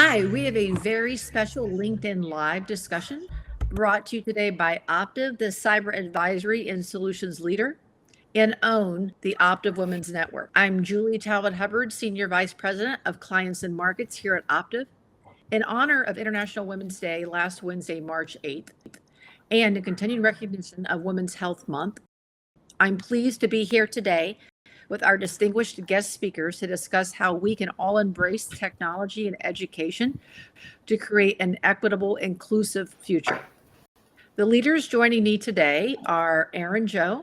Hi, we have a very special LinkedIn Live discussion brought to you today by Optiv, the Cyber Advisory and Solutions Leader, and OWN, the Optiv Women's Network. I'm Julie Talbot Hubbard, Senior Vice President of Clients and Markets here at Optiv. In honor of International Women's Day last Wednesday, March 8th, and in continued recognition of Women's Health Month, I'm pleased to be here today with our distinguished guest speakers to discuss how we can all embrace technology and education to create an equitable, inclusive future. The leaders joining me today are Erin Zhou.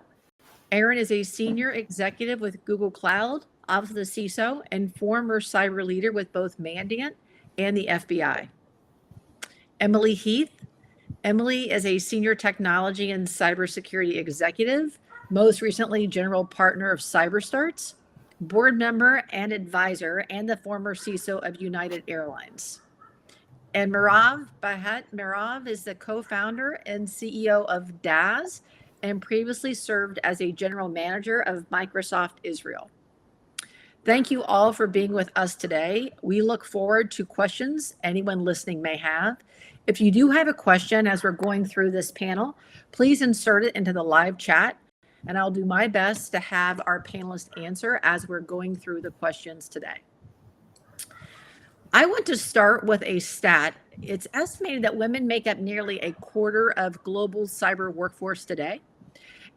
Erin is a senior executive with Google Cloud, Office of the CISO, and former cyber leader with both Mandiant and the FBI. Emily Heath. Emily is a senior technology and cybersecurity executive, most recently general partner of CyberStarts, board member and advisor, and the former CISO of United Airlines. And Merav Bahat. Merav is the co-founder and CEO of DAS and previously served as a general manager of Microsoft Israel. Thank you all for being with us today. We look forward to questions anyone listening may have. If you do have a question as we're going through this panel, please insert it into the live chat, and I'll do my best to have our panelists answer as we're going through the questions today. I want to start with a stat. It's estimated that women make up nearly a quarter of global cyber workforce today,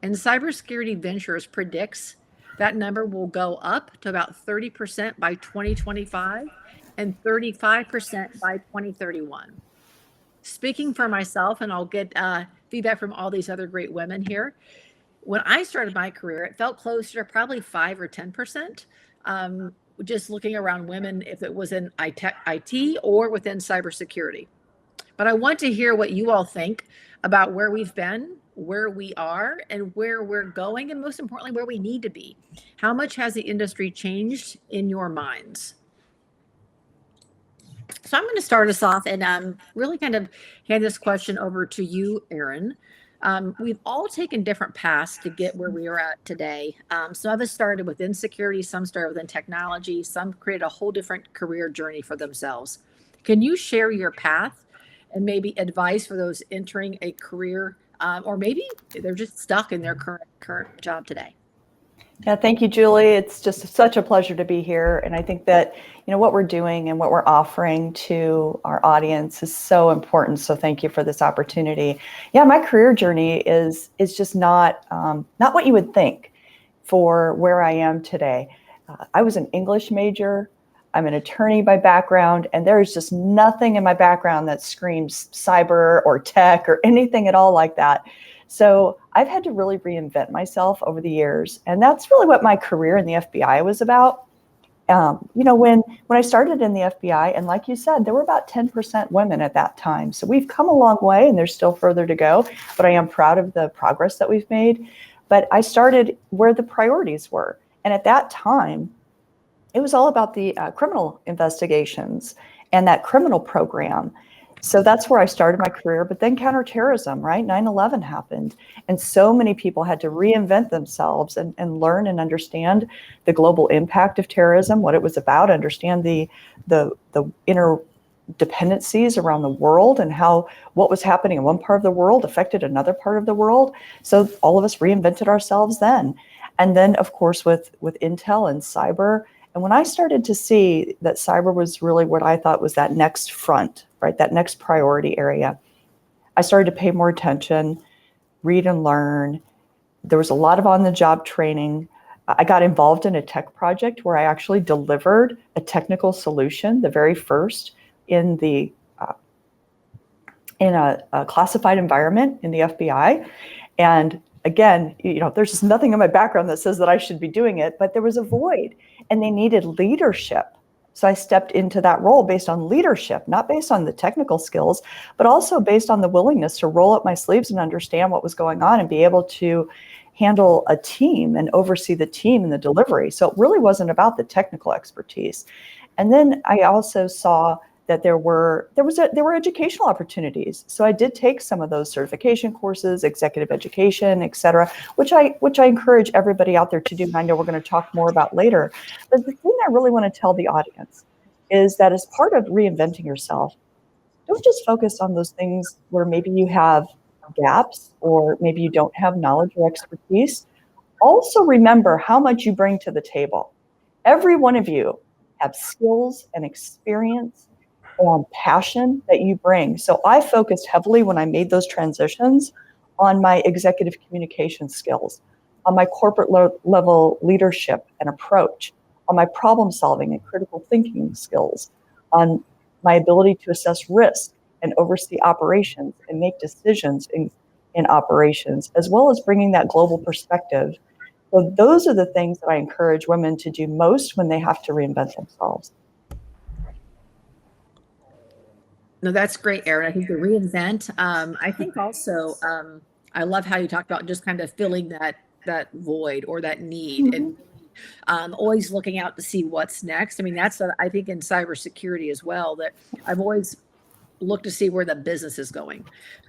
and Cybersecurity Ventures predicts that number will go up to about 30% by 2025 and 35% by 2031. Speaking for myself, and I'll get feedback from all these other great women here, when I started my career, it felt closer to probably 5 or 10%. Just looking around women, if it was in IT or within cybersecurity. But I want to hear what you all think about where we've been, where we are, and where we're going, and most importantly, where we need to be. How much has the industry changed in your minds? So I'm going to start us off and really kind of hand this question over to you, Erin. We've all taken different paths to get where we are at today. Some of us started within security, some started within technology, some created a whole different career journey for themselves. Can you share your path and maybe advice for those entering a career, or maybe they're just stuck in their current job today? Yeah, thank you, Julie. It's just such a pleasure to be here. And I think that, what we're doing and what we're offering to our audience is so important. So thank you for this opportunity. Yeah, my career journey is just not what you would think for where I am today. I was an English major. I'm an attorney by background, and there is just nothing in my background that screams cyber or tech or anything at all like that. So I've had to really reinvent myself over the years. And that's really what my career in the FBI was about. When I started in the FBI, and like you said, there were about 10% women at that time. So we've come a long way, and there's still further to go. But I am proud of the progress that we've made. But I started where the priorities were. And at that time, it was all about the criminal investigations and that criminal program. So that's where I started my career. But then counterterrorism, right? 9/11 happened. And so many people had to reinvent themselves and learn and understand the global impact of terrorism, what it was about, understand the interdependencies around the world and how what was happening in one part of the world affected another part of the world. So all of us reinvented ourselves then. And then, of course, with Intel and cyber. And when I started to see that cyber was really what I thought was that next front, right, that next priority area, I started to pay more attention, read and learn. There was a lot of on-the-job training. I got involved in a tech project where I actually delivered a technical solution, the very first in a classified environment in the FBI. And again, there's just nothing in my background that says that I should be doing it, but there was a void and they needed leadership. So I stepped into that role based on leadership, not based on the technical skills, but also based on the willingness to roll up my sleeves and understand what was going on and be able to handle a team and oversee the team and the delivery. So it really wasn't about the technical expertise. And then I also saw that there were educational opportunities. So I did take some of those certification courses, executive education, et cetera, which I encourage everybody out there to do. And I know we're going to talk more about later. But the thing I really want to tell the audience is that as part of reinventing yourself, don't just focus on those things where maybe you have gaps or maybe you don't have knowledge or expertise. Also remember how much you bring to the table. Every one of you have skills and experience and passion that you bring. So I focused heavily when I made those transitions on my executive communication skills, on my corporate level leadership and approach, on my problem solving and critical thinking skills, on my ability to assess risk and oversee operations and make decisions in operations, as well as bringing that global perspective. So those are the things that I encourage women to do most when they have to reinvent themselves. No, that's great, Erin. I think the reinvent. I think also, I love how you talked about just kind of filling that void or that need, and always looking out to see what's next. I mean, that's what I think in cybersecurity as well, that I've always looked to see where the business is going,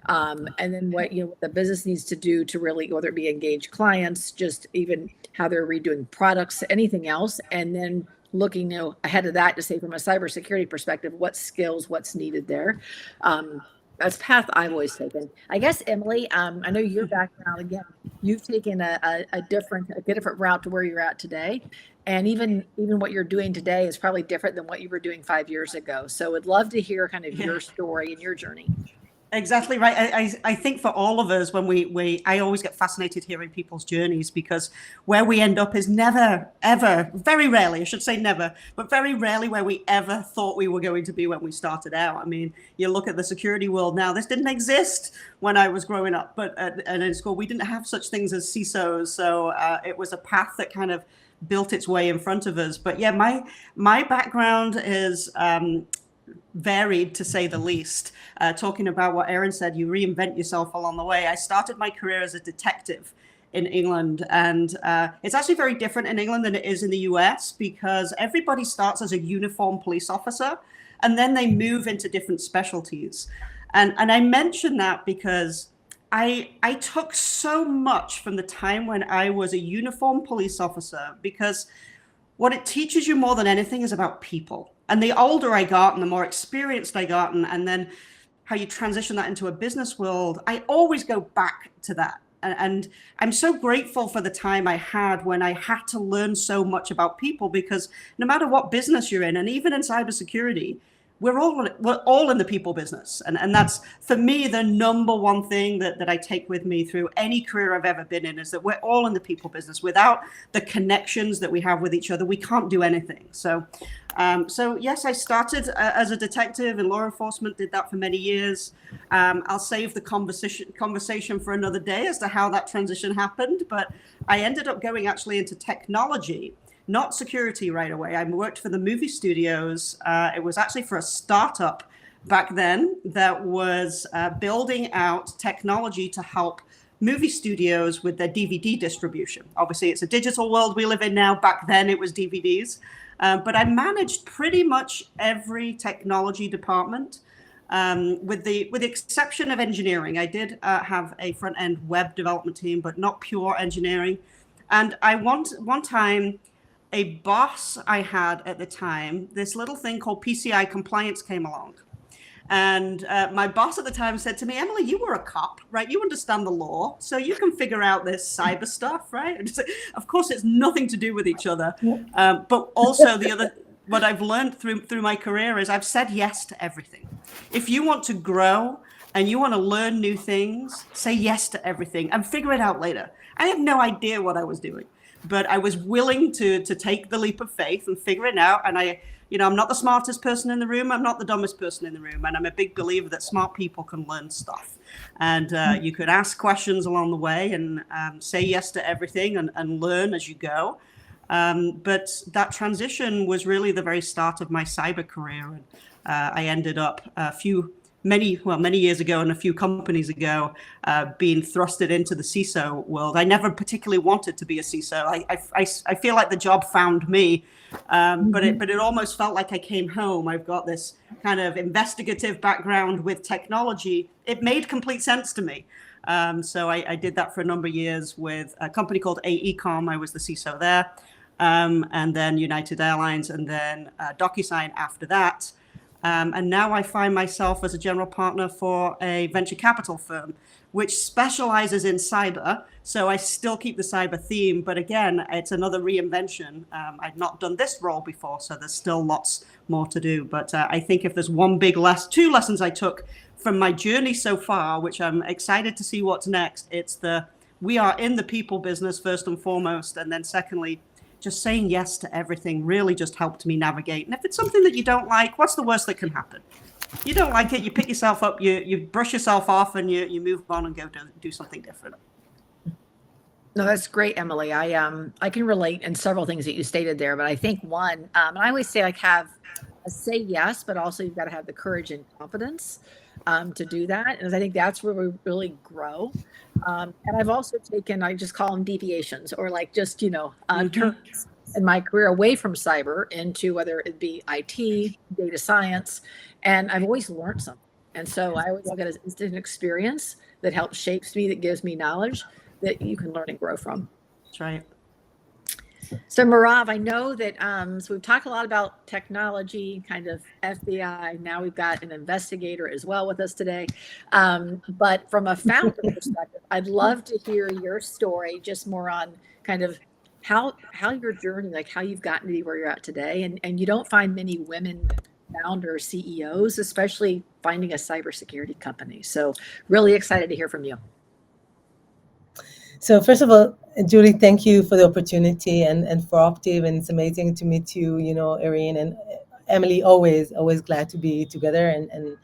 and then what what the business needs to do to really, whether it be engage clients, just even how they're redoing products, anything else, and then looking ahead of that to say from a cybersecurity perspective, what skills, what's needed there. That's the path I've always taken. I guess, Emily, I know your background, again, you've taken a different route to where you're at today. And even what you're doing today is probably different than what you were doing 5 years ago. So I'd love to hear kind of your story and your journey. Exactly right. I think for all of us, when I always get fascinated hearing people's journeys, because where we end up is never, ever, very rarely, I should say never, but very rarely where we ever thought we were going to be when we started out. I mean, you look at the security world now, this didn't exist when I was growing up, but and in school, we didn't have such things as CISOs. So it was a path that kind of built its way in front of us. But yeah, my background is varied, to say the least. Talking about what Erin said, you reinvent yourself along the way. I started my career as a detective in England, and it's actually very different in England than it is in the US, because everybody starts as a uniformed police officer and then they move into different specialties. And I mention that because I took so much from the time when I was a uniformed police officer, because what it teaches you more than anything is about people. And the older I got and the more experienced I got, and then how you transition that into a business world, I always go back to that. And I'm so grateful for the time I had when I had to learn so much about people, because no matter what business you're in, and even in cybersecurity, we're all in the people business. And that's, for me, the number one thing that I take with me through any career I've ever been in, is that we're all in the people business. Without the connections that we have with each other, we can't do anything. So yes, I started as a detective in law enforcement, did that for many years. I'll save the conversation for another day as to how that transition happened, but I ended up going actually into technology, not security right away. I worked for the movie studios. It was actually for a startup back then that was building out technology to help movie studios with their DVD distribution. Obviously, it's a digital world we live in now. Back then, it was DVDs. But I managed pretty much every technology department, with the exception of engineering. I did have a front-end web development team, but not pure engineering. And one time, a boss I had at the time, this little thing called PCI compliance came along. And my boss at the time said to me, Emily, you were a cop, right? You understand the law, so you can figure out this cyber stuff, right? And of course, it's nothing to do with each other. But also what I've learned through my career is I've said yes to everything. If you want to grow and you want to learn new things, say yes to everything and figure it out later. I had no idea what I was doing, but I was willing to take the leap of faith and figure it out. And I'm not the smartest person in the room. I'm not the dumbest person in the room. And I'm a big believer that smart people can learn stuff. And you could ask questions along the way and say yes to everything and learn as you go. But that transition was really the very start of my cyber career. And I ended up many years ago and a few companies ago, being thrusted into the CISO world. I never particularly wanted to be a CISO. I feel like the job found me, but it almost felt like I came home. I've got this kind of investigative background with technology. It made complete sense to me. So I did that for a number of years with a company called AECOM. I was the CISO there. and then United Airlines, and then DocuSign after that. And now I find myself as a general partner for a venture capital firm, which specializes in cyber. So I still keep the cyber theme, but again, it's another reinvention. I've not done this role before, so there's still lots more to do. But I think if there's one big two lessons I took from my journey so far, which I'm excited to see what's next, it's we are in the people business first and foremost, and then secondly, just saying yes to everything really just helped me navigate. And if it's something that you don't like, what's the worst that can happen? You don't like it, you pick yourself up, you brush yourself off, and you move on and go do something different. No, that's great, Emily. I can relate in several things that you stated there, but I think one, and I always say say yes, but also you've got to have the courage and confidence to do that. And I think that's where we really grow. And I've also taken, I just call them deviations, or like just, turns in my career away from cyber into whether it be IT, data science, and I've always learned something. And so I always look at it as an experience that helps shapes me, that gives me knowledge that you can learn and grow from. That's right. So Merav, I know that so we've talked a lot about technology, kind of FBI. Now we've got an investigator as well with us today. But from a founder perspective, I'd love to hear your story, just more on kind of how your journey, like how you've gotten to be where you're at today. And you don't find many women founders, CEOs, especially finding a cybersecurity company. So really excited to hear from you. So first of all, Julie, thank you for the opportunity and for Optiv, and it's amazing to meet you, Erin and Emily, always glad to be together and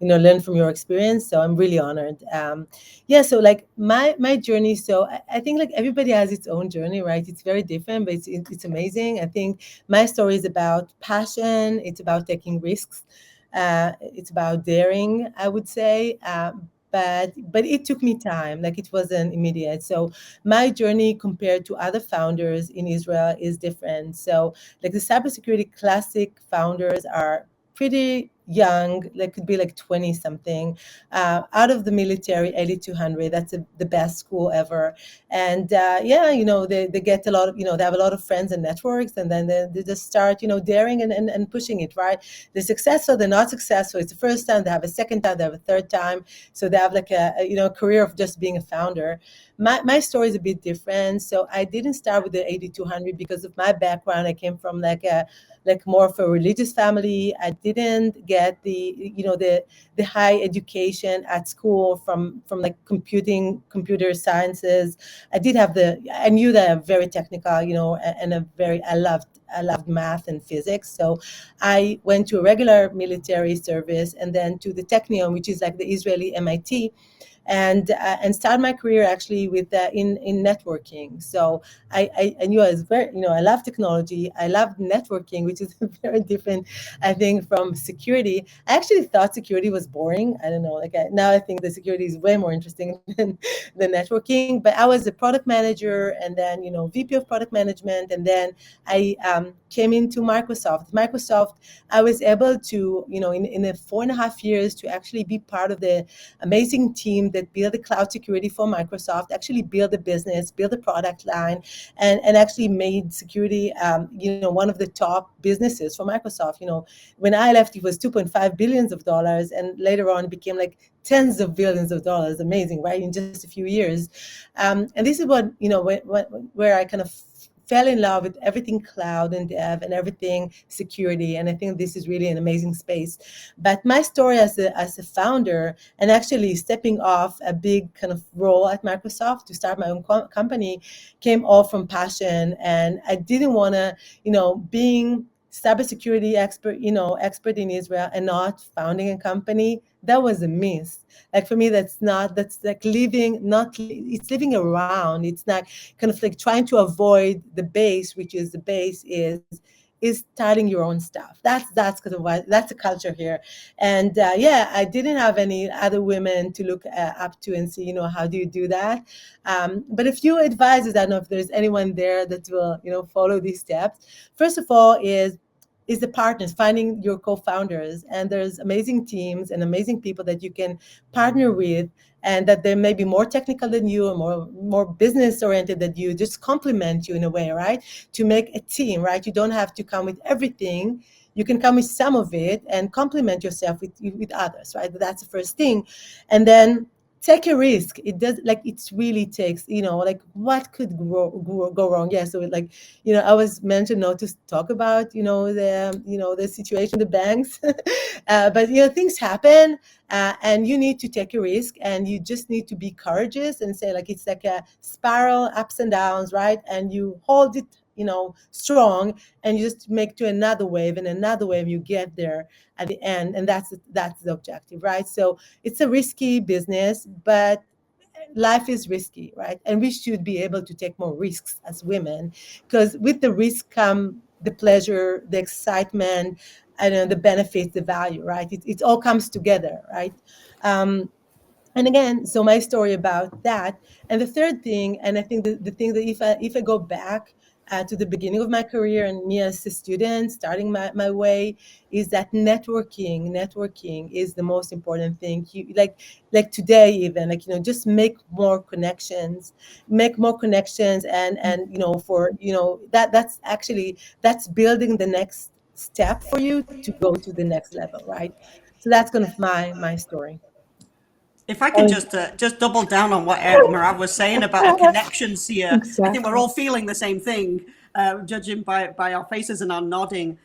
learn from your experience. So I'm really honored. So like my journey, so I think like everybody has its own journey, right? It's very different, but it's amazing. I think my story is about passion. It's about taking risks. It's about daring, I would say. But it took me time, like it wasn't immediate. So my journey compared to other founders in Israel is different. So like the cybersecurity classic founders are pretty young, like could be like 20 something, out of the military, 8200. That's the best school ever. And they get a lot of, they have a lot of friends and networks, and then they just start, daring and pushing it, right? They're successful, they're not successful. It's the first time, they have a second time, they have a third time. So they have like a career of just being a founder. My story is a bit different. So I didn't start with the 8200 because of my background. I came from like more of a religious family. I didn't get the high education at school from like computer sciences. I knew that I'm very technical, and I loved math and physics. So I went to a regular military service and then to the Technion, which is like the Israeli MIT, and started my career actually with in networking. So I knew I was very, I love technology. I love networking, which is very different, I think, from security. I actually thought security was boring. I don't know, now I think the security is way more interesting than the networking. But I was a product manager, and then VP of product management, and then I came into Microsoft. I was able to, in the 4.5 years, to actually be part of the amazing team that built the cloud security for Microsoft, actually build the business, build the product line, and actually made security, one of the top businesses for Microsoft. When I left, it was $2.5 billion, and later on it became like tens of billions of dollars. Amazing, right? In just a few years. And this is what, where I kind of fell in love with everything cloud and dev and everything security. And I think this is really an amazing space. But my story as a founder, and actually stepping off a big kind of role at Microsoft to start my own company, came all from passion. And I didn't want to, being cybersecurity expert in Israel and not founding a company, that was a miss. Like for me, that's like it's living around. It's not kind of like trying to avoid the base, which is the base is starting your own stuff. That's kind of what, that's the culture here. And I didn't have any other women to look up to and see, how do you do that? But a few advices, I don't know if there's anyone there that will, follow these steps. First of all is is the partners, finding your co-founders. And there's amazing teams and amazing people that you can partner with, and that they may be more technical than you or more business oriented than you, just complement you in a way, right? To make a team, right? You don't have to come with everything. You can come with some of it and complement yourself with others, right? That's the first thing. And then take a risk. It does, like, it really takes, like, what could go wrong? Yeah. So like, I was mentioned not to talk about, the situation, the banks, but things happen, and you need to take a risk, and you just need to be courageous and say, like, it's like a spiral, ups and downs, right? And you hold it, strong, and you just make to another wave and another wave, you get there at the end, and that's the objective, right? So it's a risky business, but life is risky, right? And we should be able to take more risks as women, because with the risk come the pleasure, the excitement, and the benefits, the value, right? It all comes together, right? And again, so my story about that. And the third thing, and I think the thing that if I go back to the beginning of my career and me as a student starting my way, is that networking is the most important thing. You, like today, even, like, just make more connections, and that's building the next step for you to go to the next level, right? So that's kind of my story. If I can just double down on what Merav was saying about the connections here, I think we're all feeling the same thing, judging by our faces and our nodding.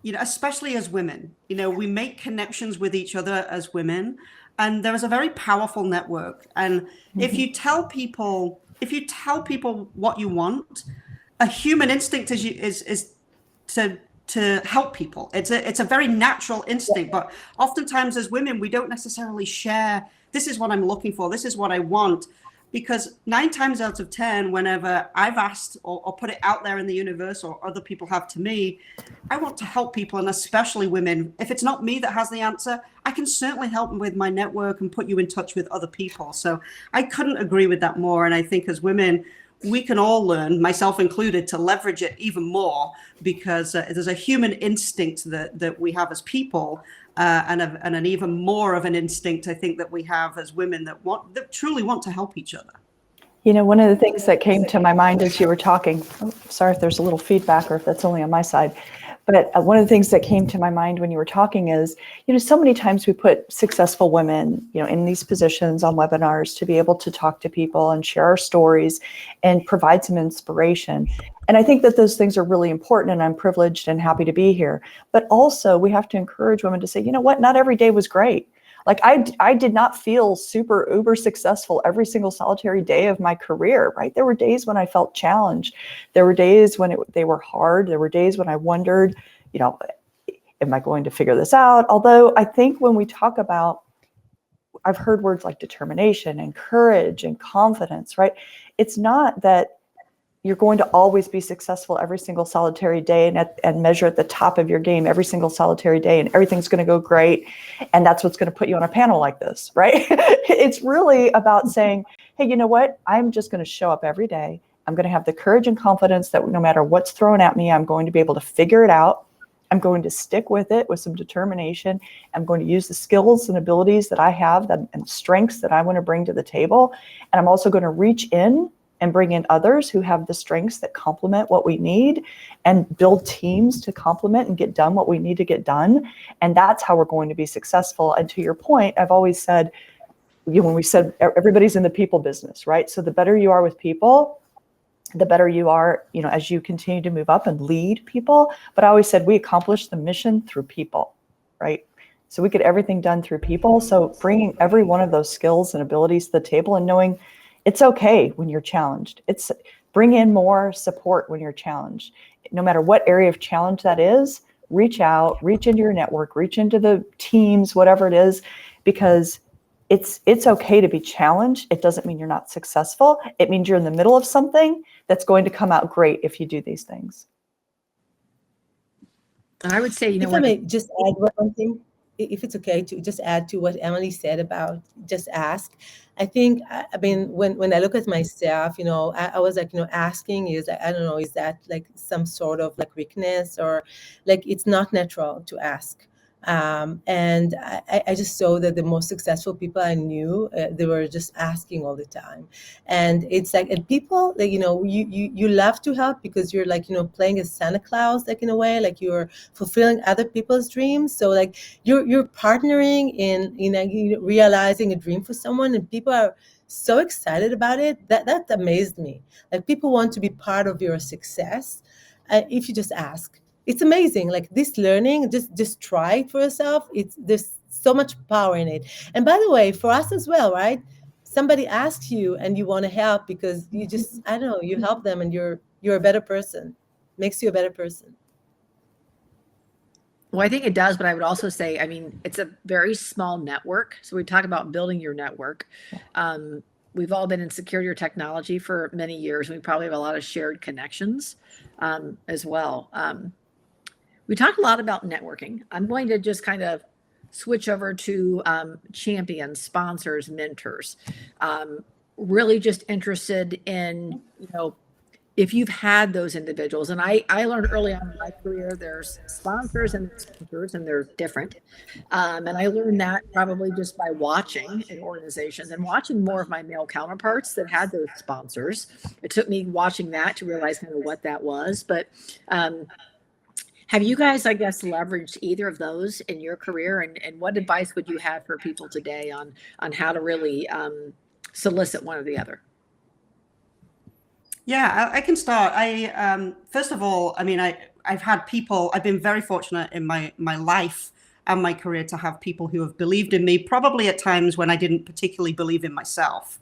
Especially as women, we make connections with each other as women, and there is a very powerful network. And if you tell people what you want, a human instinct is to help people. It's a very natural instinct, but oftentimes as women, we don't necessarily share, this is what I'm looking for, this is what I want, because 9 times out of 10, whenever I've asked or put it out there in the universe, or other people have to me, I want to help people, and especially women. If it's not me that has the answer, I can certainly help them with my network and put you in touch with other people. So I couldn't agree with that more. And I think as women, we can all learn, myself included, to leverage it even more, because there's a human instinct that we have as people, and an even more of an instinct, I think, that we have as women that truly want to help each other. One of the things that came to my mind as you were talking, sorry if there's a little feedback or if that's only on my side, but one of the things that came to my mind when you were talking is, so many times we put successful women, in these positions on webinars to be able to talk to people and share our stories and provide some inspiration. And I think that those things are really important, and I'm privileged and happy to be here. But also we have to encourage women to say, not every day was great. Like I did not feel super uber successful every single solitary day of my career, right? There were days when I felt challenged. There were days when they were hard. There were days when I wondered, am I going to figure this out? Although I think when we talk about, I've heard words like determination and courage and confidence, right? It's not that you're going to always be successful every single solitary day and measure at the top of your game every single solitary day, and everything's going to go great. And that's what's going to put you on a panel like this, right? It's really about saying, hey, you know what? I'm just going to show up every day. I'm going to have the courage and confidence that no matter what's thrown at me, I'm going to be able to figure it out. I'm going to stick with it with some determination. I'm going to use the skills and abilities that I have and strengths that I want to bring to the table. And I'm also going to reach in and bring in others who have the strengths that complement what we need, and build teams to complement and get done what we need to get done. And that's how we're going to be successful. And to your point, I've always said, when we said everybody's in the people business, right? So the better you are with people, the better you are, as you continue to move up and lead people. But I always said we accomplish the mission through people, right? So we get everything done through people. So bringing every one of those skills and abilities to the table, and knowing it's okay when you're challenged. It's bring in more support when you're challenged. No matter what area of challenge that is, reach out, reach into your network, reach into the teams, whatever it is, because it's okay to be challenged. It doesn't mean you're not successful. It means you're in the middle of something that's going to come out great if you do these things. I would say, if I may just add one thing. if it's okay to just add to what Emily said about just ask. I think, I mean, when I look at myself, I was like, asking is, I don't know, is that like some sort of like weakness, or like it's not natural to ask. And I just saw that the most successful people I knew, they were just asking all the time. And it's like, and people, like, you love to help because you're like, playing as Santa Claus, like in a way, like you're fulfilling other people's dreams. So like you're partnering in, realizing a dream for someone, and people are so excited about it. That amazed me. Like people want to be part of your success if you just ask. It's amazing. Like this learning, just try it for yourself. There's so much power in it. And by the way, for us as well, right? Somebody asks you and you want to help because you just, I don't know, you help them and you're a better person. Makes you a better person. Well, I think it does, but I would also say, I mean, it's a very small network. So we talk about building your network. We've all been in security or technology for many years. We probably have a lot of shared connections as well. We talk a lot about networking. I'm going to just kind of switch over to champions, sponsors, mentors. Really just interested in, if you've had those individuals. And I learned early on in my career, there's sponsors and mentors, and they're different. And I learned that probably just by watching in organizations and watching more of my male counterparts that had those sponsors. It took me watching that to realize kind of what that was. But have you guys, I guess, leveraged either of those in your career? And what advice would you have for people today on how to really solicit one or the other? Yeah, I can start. First of all, I mean, I've had people, I've been very fortunate in my life and my career to have people who have believed in me, probably at times when I didn't particularly believe in myself.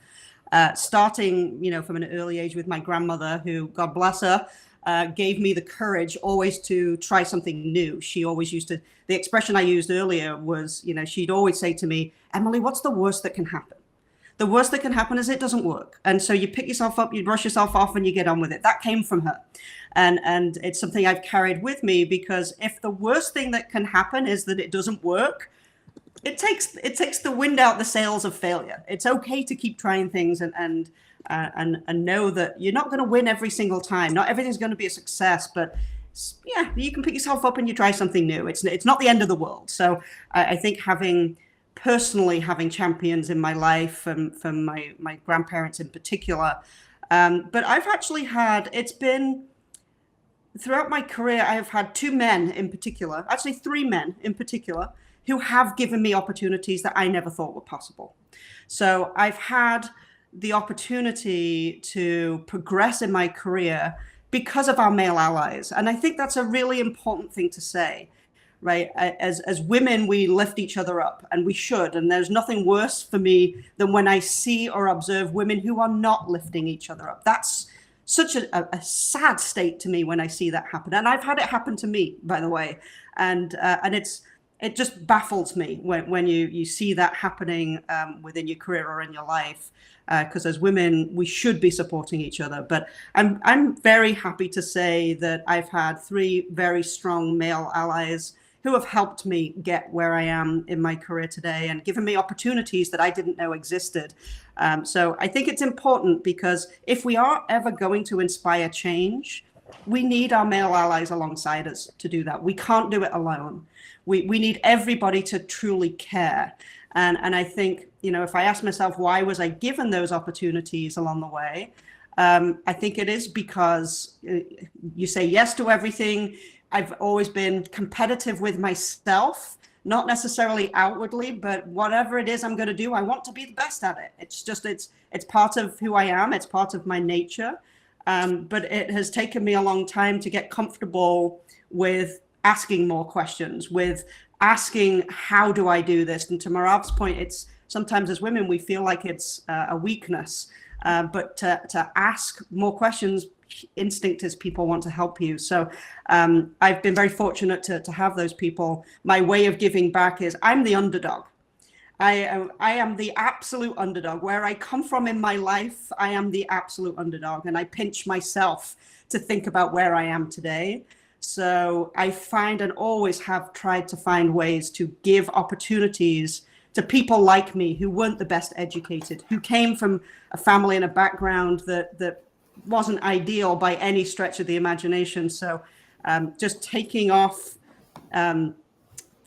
Starting, from an early age with my grandmother, who, God bless her, gave me the courage always to try something new. She always used to, the expression I used earlier was, she'd always say to me, Emily, what's the worst that can happen? The worst that can happen is it doesn't work. And so you pick yourself up, you brush yourself off, and you get on with it. That came from her. And it's something I've carried with me, because if the worst thing that can happen is that it doesn't work, it takes the wind out the sails of failure. It's okay to keep trying things and know that you're not going to win every single time. Not everything's going to be a success, but yeah, you can pick yourself up and you try something new. It's not the end of the world. So I think personally having champions in my life, and from my grandparents in particular, but I've actually it's been throughout my career, I have had two men in particular, actually three men in particular, who have given me opportunities that I never thought were possible. So I've had the opportunity to progress in my career because of our male allies. And I think that's a really important thing to say, right? As women, we lift each other up, and we should. And there's nothing worse for me than when I see or observe women who are not lifting each other up. That's such a sad state to me when I see that happen. And I've had it happen to me, by the way. And it just baffles me when you see that happening within your career or in your life. Because as women, we should be supporting each other. But I'm very happy to say that I've had three very strong male allies who have helped me get where I am in my career today and given me opportunities that I didn't know existed. So I think it's important, because if we are ever going to inspire change, we need our male allies alongside us to do that. We can't do it alone. We need everybody to truly care. And I think, if I ask myself, why was I given those opportunities along the way? I think it is because you say yes to everything. I've always been competitive with myself, not necessarily outwardly, but whatever it is I'm going to do, I want to be the best at it. It's just, it's part of who I am. It's part of my nature. But it has taken me a long time to get comfortable with asking more questions, with asking, how do I do this? And to Mirav's point, it's sometimes as women, we feel like it's a weakness, but to ask more questions, instinct is people want to help you. So I've been very fortunate to have those people. My way of giving back is I'm the underdog. I am the absolute underdog. Where I come from in my life, I am the absolute underdog. And I pinch myself to think about where I am today. So I find and always have tried to find ways to give opportunities to people like me who weren't the best educated, who came from a family and a background that wasn't ideal by any stretch of the imagination. So just taking off the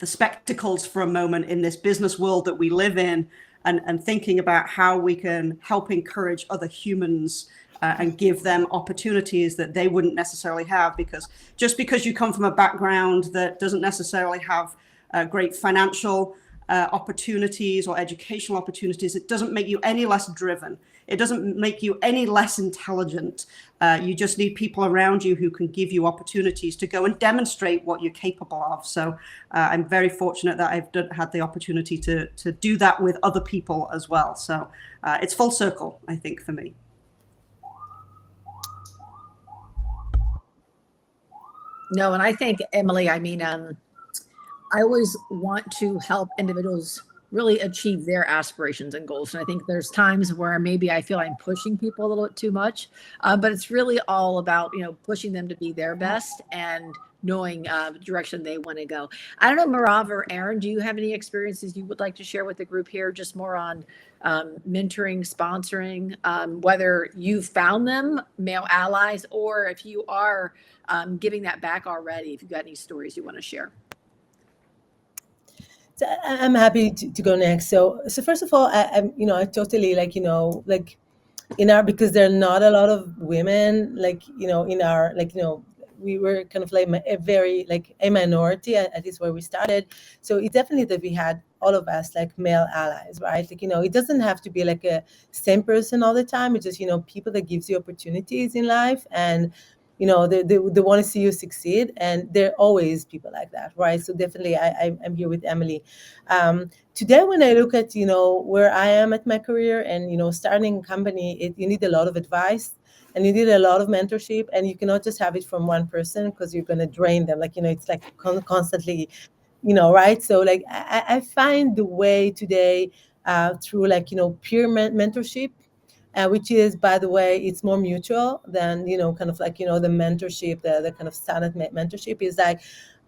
spectacles for a moment in this business world that we live in, and thinking about how we can help encourage other humans and give them opportunities that they wouldn't necessarily have, because just because you come from a background that doesn't necessarily have great financial opportunities or educational opportunities, it doesn't make you any less driven. It doesn't make you any less intelligent. You just need people around you who can give you opportunities to go and demonstrate what you're capable of. So I'm very fortunate that I've had the opportunity to do that with other people as well. So it's full circle, I think, for me. No, and I think, Emily, I mean, I always want to help individuals really achieve their aspirations and goals. And I think there's times where maybe I feel I'm pushing people a little bit too much, but it's really all about, pushing them to be their best and knowing the direction they want to go. I don't know, Merav or Aaron, do you have any experiences you would like to share with the group here, just more on mentoring, sponsoring, whether you found them, male allies, or if you are giving that back already, if you've got any stories you want to share? So I'm happy to go next. So first of all, I totally because there are not a lot of women we were kind of like a minority, at least where we started. So it definitely that we had all of us like male allies, right? It doesn't have to be like a same person all the time. It's just, people that gives you opportunities in life, and they want to see you succeed, and there are always people like that, right? So definitely I'm here with Emily. Today, when I look at, where I am at my career and, starting a company, you need a lot of advice and you need a lot of mentorship, and you cannot just have it from one person because you're going to drain them. It's like constantly, right? So I find the way today through peer mentorship, which is, by the way, it's more mutual than, the mentorship, the kind of standard mentorship is like,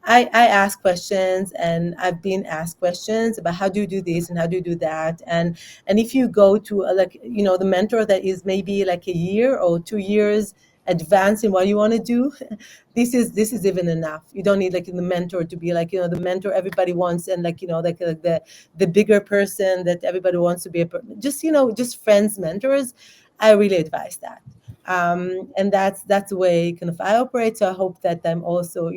I ask questions, and I've been asked questions about how do you do this and how do you do that. And if you go to the mentor that is maybe like a year or 2 years advanced in what you want to do, this is even enough. You don't need the mentor to be the mentor everybody wants, and the bigger person that everybody wants to be just friends, mentors. I really advise that. And that's the way kind of I operate. So I hope that I'm also,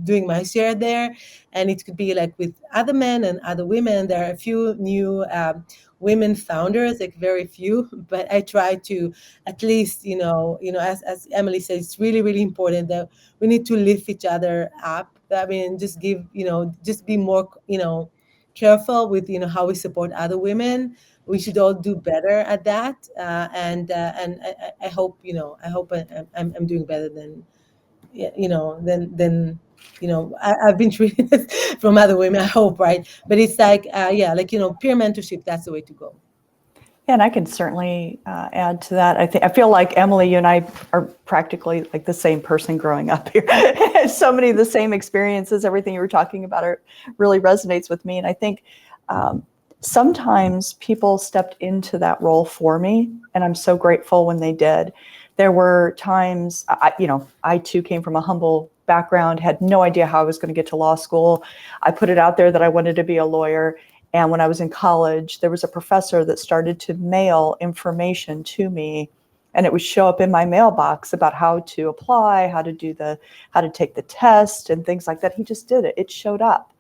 doing my share there. And it could be with other men and other women. There are a few new women founders, very few, but I try to at least, as Emily said, it's really, really important that we need to lift each other up. I mean, just give, just be more, careful with, how we support other women. We should all do better at that, and I hope I'm doing better than I've been treated from other women. I hope, right? But it's peer mentorship. That's the way to go. Yeah, and I can certainly add to that. I feel like Emily, you and I are practically like the same person growing up here. So many of the same experiences. Everything you were talking about really resonates with me, and I think. Sometimes people stepped into that role for me, and I'm so grateful when they did. There were times, I too came from a humble background, had no idea how I was going to get to law school. I put it out there that I wanted to be a lawyer. And when I was in college, there was a professor that started to mail information to me, and it would show up in my mailbox about how to apply, how to take the test and things like that. He just did it. It showed up.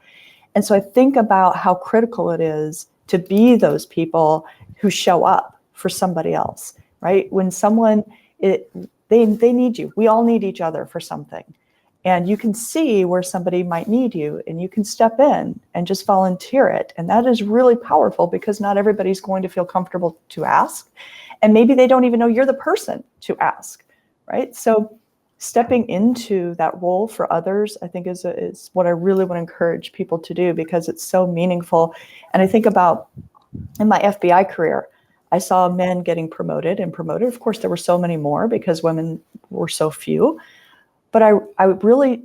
And so I think about how critical it is to be those people who show up for somebody else, right? When someone, they need you. We all need each other for something. And you can see where somebody might need you, and you can step in and just volunteer it. And that is really powerful, because not everybody's going to feel comfortable to ask. And maybe they don't even know you're the person to ask, right? So stepping into that role for others, I think is what I really want to encourage people to do, because it's so meaningful. And I think about in my FBI career, I saw men getting promoted. Of course, there were so many more because women were so few. But I really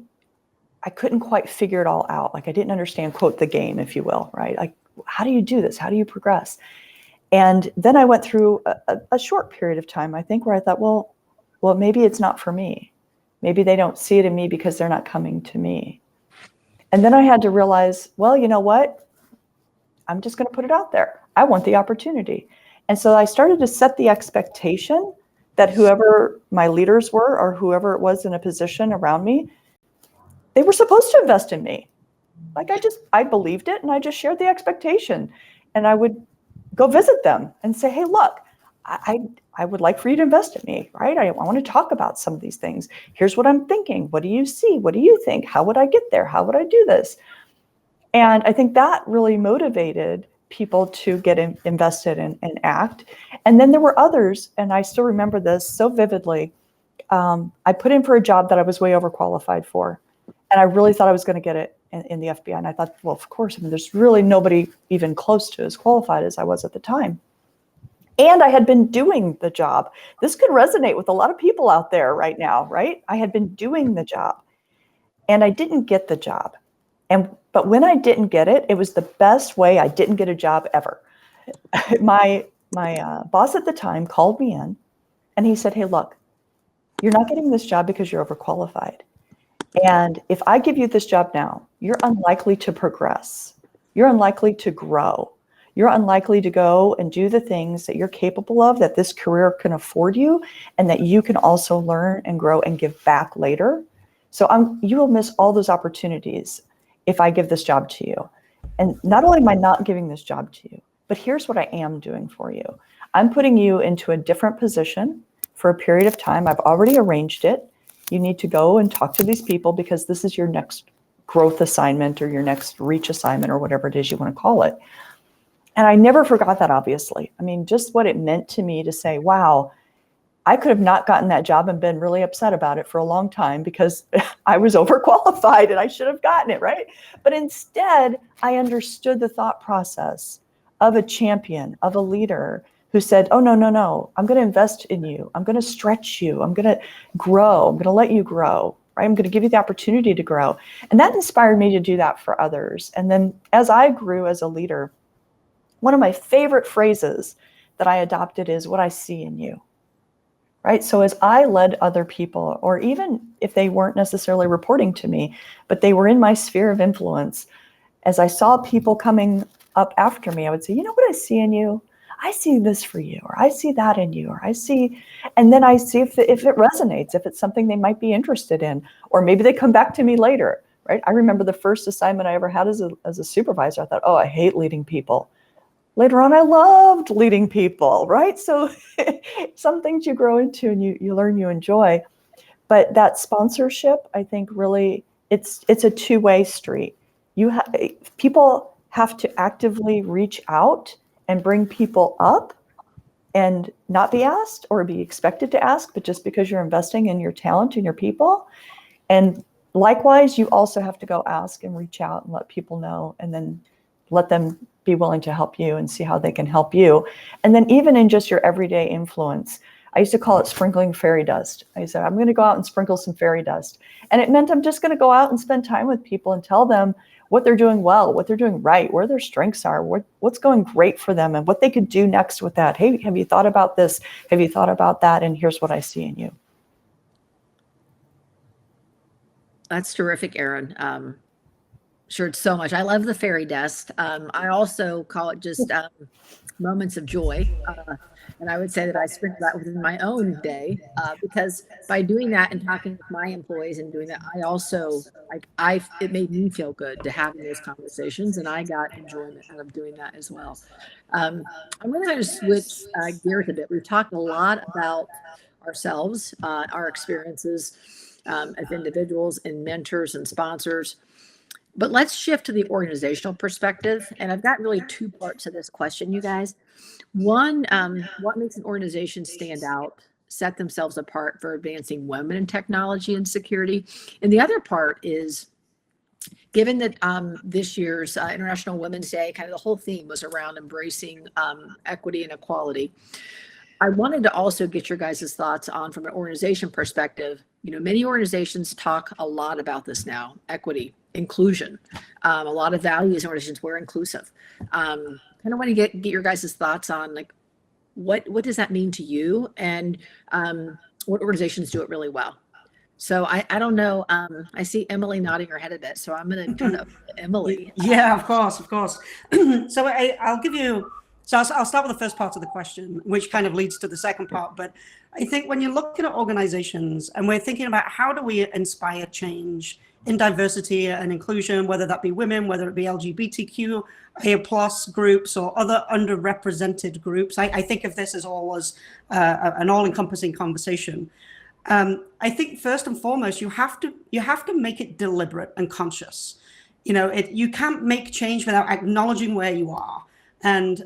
I couldn't quite figure it all out. Like I didn't understand, quote, the game, if you will, right? Like, how do you do this? How do you progress? And then I went through a short period of time, I think, where I thought, well, maybe it's not for me. Maybe they don't see it in me because they're not coming to me. And then I had to realize, well, you know what? I'm just going to put it out there. I want the opportunity. And so I started to set the expectation that whoever my leaders were or whoever it was in a position around me, they were supposed to invest in me. Like I believed it, and I just shared the expectation. And I would go visit them and say, hey, look, I would like for you to invest in me, right? I want to talk about some of these things. Here's what I'm thinking. What do you see? What do you think? How would I get there? How would I do this? And I think that really motivated people to get invested and act. And then there were others, and I still remember this so vividly. I put in for a job that I was way overqualified for. And I really thought I was going to get it in the FBI. And I thought, well, of course, I mean, there's really nobody even close to as qualified as I was at the time. And I had been doing the job. This could resonate with a lot of people out there right now, right? I had been doing the job and I didn't get the job. But when I didn't get it, it was the best way I didn't get a job ever. My boss at the time called me in and he said, hey, look, you're not getting this job because you're overqualified. And if I give you this job now, you're unlikely to progress. You're unlikely to grow. You're unlikely to go and do the things that you're capable of, that this career can afford you, and that you can also learn and grow and give back later. So you will miss all those opportunities if I give this job to you. And not only am I not giving this job to you, but here's what I am doing for you. I'm putting you into a different position for a period of time. I've already arranged it. You need to go and talk to these people because this is your next growth assignment or your next reach assignment or whatever it is you want to call it. And I never forgot that, obviously. I mean, just what it meant to me to say, wow, I could have not gotten that job and been really upset about it for a long time because I was overqualified and I should have gotten it, right? But instead, I understood the thought process of a champion, of a leader who said, oh, no, I'm going to invest in you. I'm going to stretch you. I'm going to grow. I'm going to let you grow, right? I'm going to give you the opportunity to grow. And that inspired me to do that for others. And then as I grew as a leader, one of my favorite phrases that I adopted is what I see in you, right? So as I led other people, or even if they weren't necessarily reporting to me, but they were in my sphere of influence, as I saw people coming up after me, I would say, you know what I see in you? I see this for you, or I see that in you, or I see, and then I see if it resonates, if it's something they might be interested in, or maybe they come back to me later, right? I remember the first assignment I ever had as a supervisor. I thought, oh, I hate leading people. Later on, I loved leading people, right? So some things you grow into and you learn, you enjoy. But that sponsorship, I think really, it's a two-way street. People have to actively reach out and bring people up and not be asked or be expected to ask, but just because you're investing in your talent and your people. And likewise, you also have to go ask and reach out and let people know, and then let them be willing to help you and see how they can help you. And then even in just your everyday influence, I used to call it sprinkling fairy dust. I said, I'm going to go out and sprinkle some fairy dust. And it meant I'm just going to go out and spend time with people and tell them what they're doing well, what they're doing right, where their strengths are, what's going great for them, and what they could do next with that. Hey, have you thought about this? Have you thought about that? And here's what I see in you. That's terrific, Erin. Shared so much. I love the fairy dust. I also call it just moments of joy. And I would say that I sprinkle that within my own day because by doing that and talking with my employees and doing that, I also, it made me feel good to having those conversations, and I got enjoyment out of doing that as well. I'm going to kind of switch gears a bit. We've talked a lot about ourselves, our experiences as individuals and mentors and sponsors. But let's shift to the organizational perspective. And I've got really two parts of this question, you guys. One, what makes an organization stand out, set themselves apart for advancing women in technology and security? And the other part is, given that this year's International Women's Day, kind of the whole theme was around embracing equity and equality, I wanted to also get your guys' thoughts on, from an organization perspective, many organizations talk a lot about this now, equity, inclusion, a lot of values in organizations were inclusive. Kind of want to get your guys' thoughts on like, what does that mean to you, and what organizations do it really well? So I don't know. I see Emily nodding her head a bit, so I'm going to turn it over to Emily. Yeah, of course. So I'll give you. So I'll start with the first part of the question, which kind of leads to the second part. But I think when you're looking at organizations and we're thinking about how do we inspire change in diversity and inclusion, whether that be women, whether it be LGBTQIA plus groups or other underrepresented groups, I think of this as all as an all-encompassing conversation. I think first and foremost, you have to make it deliberate and conscious. You can't make change without acknowledging where you are. And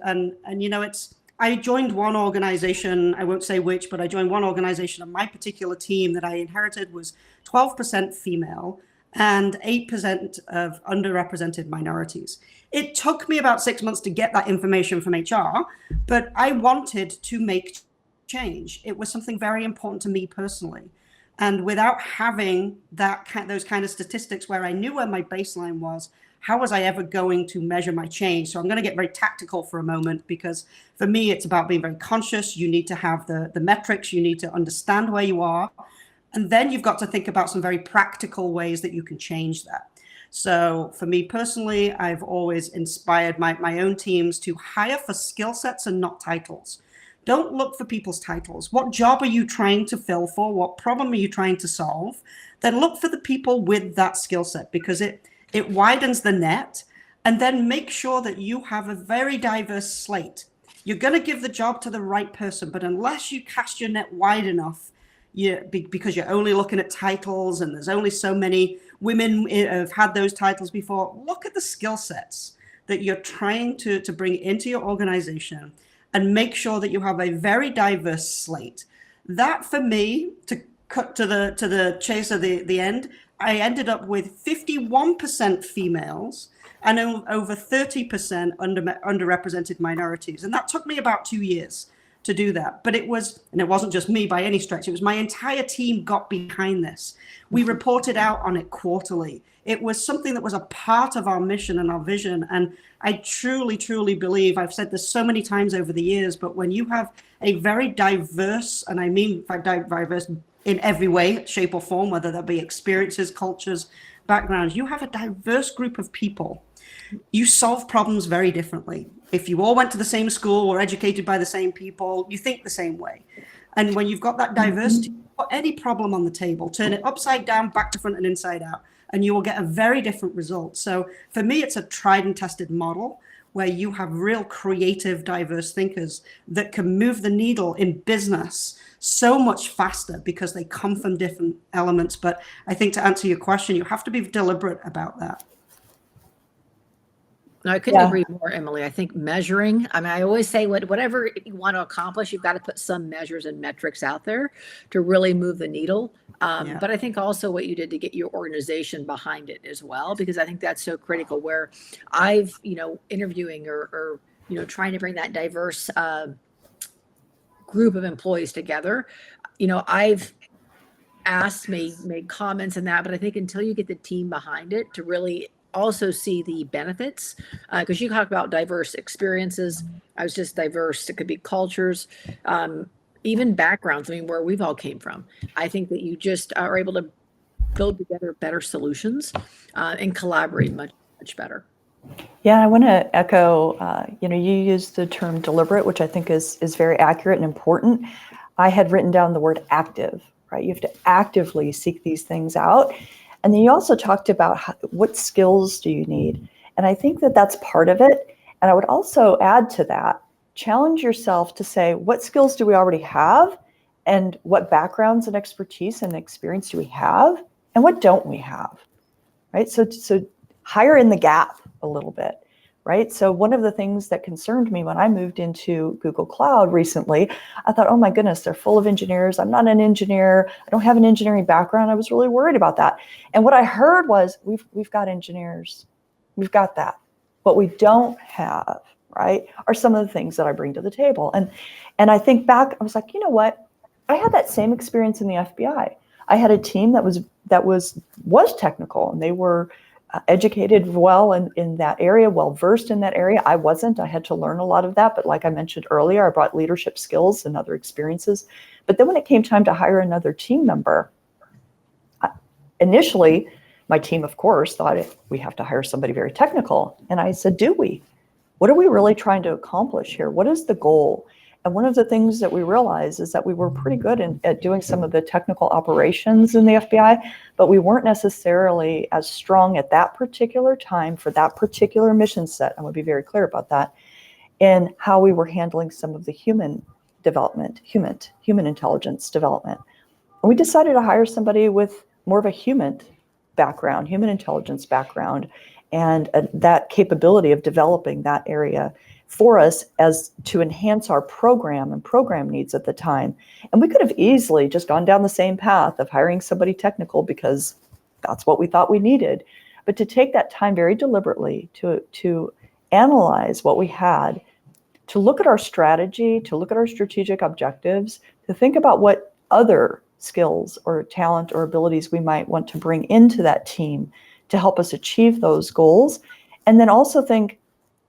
I joined one organization, I won't say which, but I joined one organization, and my particular team that I inherited was 12% female and 8% of underrepresented minorities. It took me about 6 months to get that information from HR, but I wanted to make change. It was something very important to me personally. And without having those kind of statistics where I knew where my baseline was, how was I ever going to measure my change? So I'm going to get very tactical for a moment, because for me, it's about being very conscious. You need to have the metrics. You need to understand where you are. And then you've got to think about some very practical ways that you can change that. So for me personally, I've always inspired my own teams to hire for skill sets and not titles. Don't look for people's titles. What job are you trying to fill for? What problem are you trying to solve? Then look for the people with that skill set, because it widens the net. And then make sure that you have a very diverse slate. You're going to give the job to the right person, but unless you cast your net wide enough, because you're only looking at titles and there's only so many women have had those titles before, look at the skill sets that you're trying to bring into your organization, and make sure that you have a very diverse slate. That, for me, to cut to the chase of the end, I ended up with 51% females and over 30% underrepresented minorities. And that took me about 2 years to do that. But it wasn't just me by any stretch. It was my entire team got behind this. We reported out on it quarterly. It was something that was a part of our mission and our vision. And I truly, truly believe, I've said this so many times over the years, but when you have a very diverse, and I mean diverse in every way, shape or form, whether that be experiences, cultures, backgrounds, you have a diverse group of people. You solve problems very differently. If you all went to the same school, were educated by the same people, you think the same way. And when you've got that diversity, put any problem on the table, turn it upside down, back to front and inside out, and you will get a very different result. So for me, it's a tried and tested model where you have real creative, diverse thinkers that can move the needle in business so much faster because they come from different elements. But I think to answer your question, you have to be deliberate about that. No, I couldn't agree more, Emily. I think measuring, I always say whatever you want to accomplish, you've got to put some measures and metrics out there to really move the needle. But I think also what you did to get your organization behind it as well, because I think that's so critical, where I've, interviewing or trying to bring that diverse group of employees together, I've asked, made comments and that, but I think until you get the team behind it to really also see the benefits, because you talk about diverse experiences. I was just diverse. It could be cultures, even backgrounds. Where we've all came from. I think that you just are able to build together better solutions and collaborate much, much better. Yeah, I want to echo, you used the term deliberate, which I think is very accurate and important. I had written down the word active, right? You have to actively seek these things out. And then you also talked about what skills do you need? And I think that that's part of it. And I would also add to that, challenge yourself to say, what skills do we already have? And what backgrounds and expertise and experience do we have? And what don't we have, right? So hire in the gap a little bit, right? So one of the things that concerned me when I moved into Google Cloud recently, I thought, oh my goodness, they're full of engineers. I'm not an engineer. I don't have an engineering background. I was really worried about that. And what I heard was, we've got engineers. We've got that. What we don't have, right, are some of the things that I bring to the table. And I think back, I was like, you know what? I had that same experience in the FBI. I had a team that was technical, and they were educated well in that area, well versed in that area. I wasn't. I had to learn a lot of that. But like I mentioned earlier, I brought leadership skills and other experiences. But then when it came time to hire another team member, initially, my team, of course, thought we have to hire somebody very technical. And I said, do we? What are we really trying to accomplish here? What is the goal? And one of the things that we realized is that we were pretty good at doing some of the technical operations in the FBI, but we weren't necessarily as strong at that particular time for that particular mission set. I want to be very clear about that, in how we were handling some of the human development, human intelligence development. And we decided to hire somebody with more of a human background, human intelligence background, and that capability of developing that area for us as to enhance our program and program needs at the time. And we could have easily just gone down the same path of hiring somebody technical because that's what we thought we needed. But to take that time very deliberately to analyze what we had, to look at our strategy, to look at our strategic objectives, to think about what other skills or talent or abilities we might want to bring into that team to help us achieve those goals. And then also think,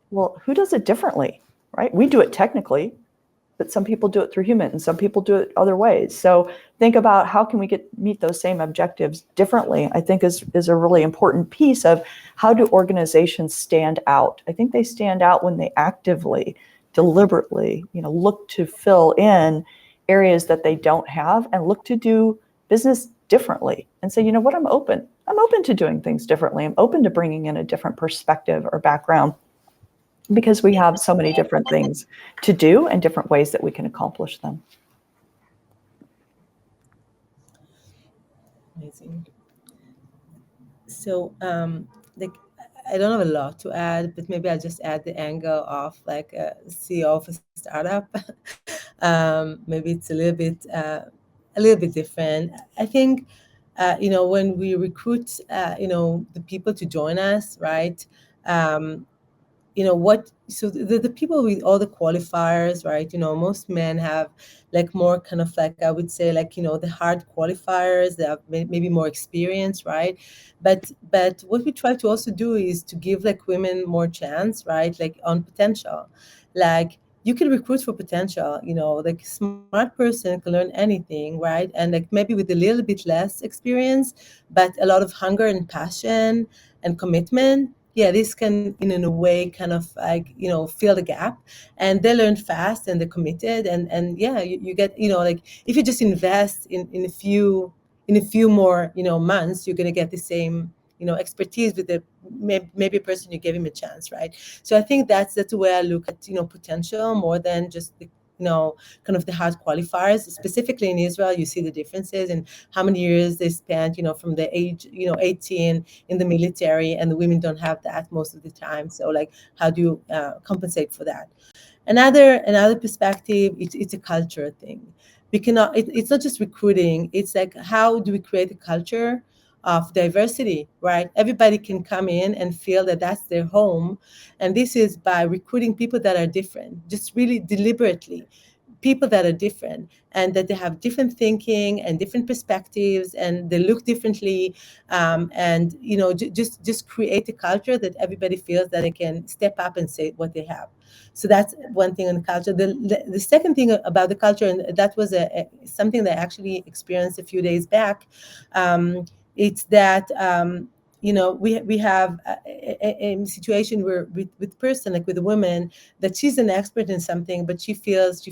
well, who does it differently, right? We do it technically, but some people do it through human and some people do it other ways. So think about how can we meet those same objectives differently, I think is a really important piece of how do organizations stand out. I think they stand out when they actively, deliberately, look to fill in areas that they don't have and look to do business differently and say, you know what, I'm open to doing things differently. I'm open to bringing in a different perspective or background, because we have so many different things to do and different ways that we can accomplish them. Amazing. So, I don't have a lot to add, but maybe I'll just add the angle of like a CEO of a startup. Maybe it's a little bit different. I think, when we recruit, the people to join us, right? So the people with all the qualifiers, right? Most men have like more kind of like, I would say like, the hard qualifiers, they have maybe more experience, right? But what we try to also do is to give like women more chance, right? Like on potential, like you can recruit for potential, like a smart person can learn anything, right? And like maybe with a little bit less experience, but a lot of hunger and passion and commitment. Yeah, this can, in a way, kind of like, fill the gap, and they learn fast and they're committed. And yeah, you get, like if you just invest in a few more, months, you're going to get the same, expertise with the maybe a person you gave him a chance, right? So I think that's the way I look at, potential more than just the, kind of the hard qualifiers. Specifically in Israel, you see the differences in how many years they spent, from the age, 18 in the military, and the women don't have that most of the time. So like, how do you compensate for that? Another perspective, it's a culture thing. We cannot, it's not just recruiting. It's like, how do we create a culture of diversity, right? Everybody can come in and feel that that's their home. And this is by recruiting people that are different, just really deliberately, people that are different, and that they have different thinking and different perspectives, and they look differently. And, just create a culture that everybody feels that they can step up and say what they have. So that's one thing on culture. The second thing about the culture, and that was something that I actually experienced a few days back, it's that we have a situation where with person, like with a woman, that she's an expert in something, but she felt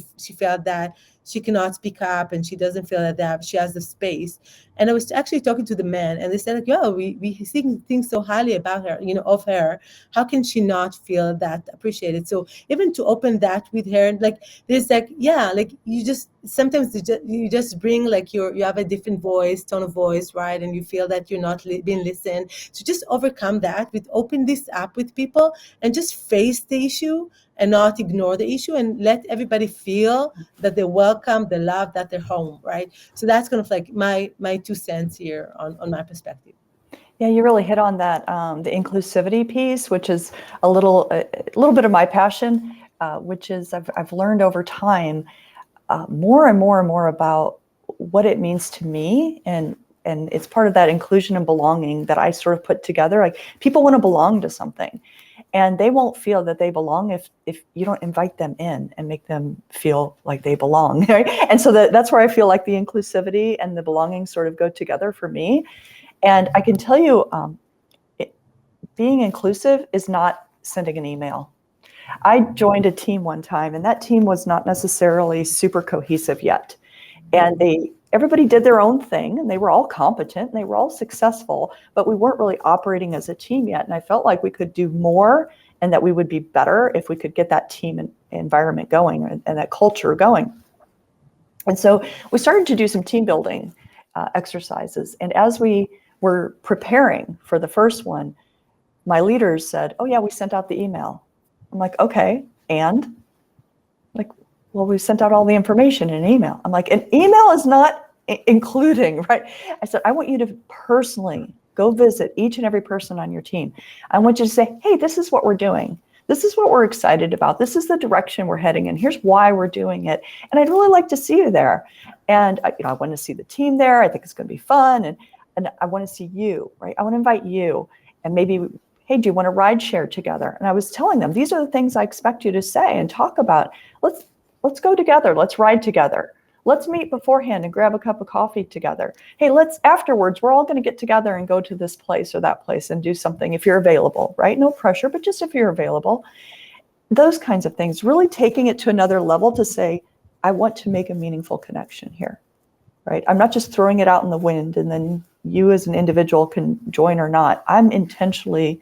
that she cannot speak up, and she doesn't feel that she has the space. And I was actually talking to the men, and they said like, "Yo, we think so highly about her, of her. How can she not feel that appreciated?" So even to open that with her, like there's like, yeah, like you just sometimes you just bring like you have a different voice, tone of voice, right? And you feel that you're not being listened. So just overcome that with open this up with people and just face the issue and not ignore the issue, and let everybody feel that they're welcome, they're loved, that they're home, right? So that's kind of like my 2 cents here on my perspective. Yeah, you really hit on that, the inclusivity piece, which is a little bit of my passion, which is I've learned over time more and more about what it means to me, and it's part of that inclusion and belonging that I sort of put together. Like, people want to belong to something, and they won't feel that they belong if you don't invite them in and make them feel like they belong. Right? And so that's where I feel like the inclusivity and the belonging sort of go together for me. And I can tell you, being inclusive is not sending an email. I joined a team one time, and that team was not necessarily super cohesive yet. And everybody did their own thing, and they were all competent and they were all successful, but we weren't really operating as a team yet. And I felt like we could do more and that we would be better if we could get that team environment going and that culture going. And so we started to do some team building exercises. And as we were preparing for the first one, my leaders said, "Oh yeah, we sent out the email." I'm like, "Okay, and?" Like, "Well, we sent out all the information in an email." I'm like, "An email is not including," right? I said, "I want you to personally go visit each and every person on your team. I want you to say, hey, this is what we're doing. This is what we're excited about. This is the direction we're heading in. Here's why we're doing it. And I'd really like to see you there." And I want to see the team there. I think it's going to be fun. And I want to see you, right? I want to invite you. And maybe, hey, do you want to ride share together? And I was telling them, these are the things I expect you to say and talk about. Let's go together. Let's ride together. Let's meet beforehand and grab a cup of coffee together. Hey, afterwards, we're all going to get together and go to this place or that place and do something if you're available, right? No pressure, but just if you're available. Those kinds of things, really taking it to another level to say, I want to make a meaningful connection here, right? I'm not just throwing it out in the wind and then you as an individual can join or not. I'm intentionally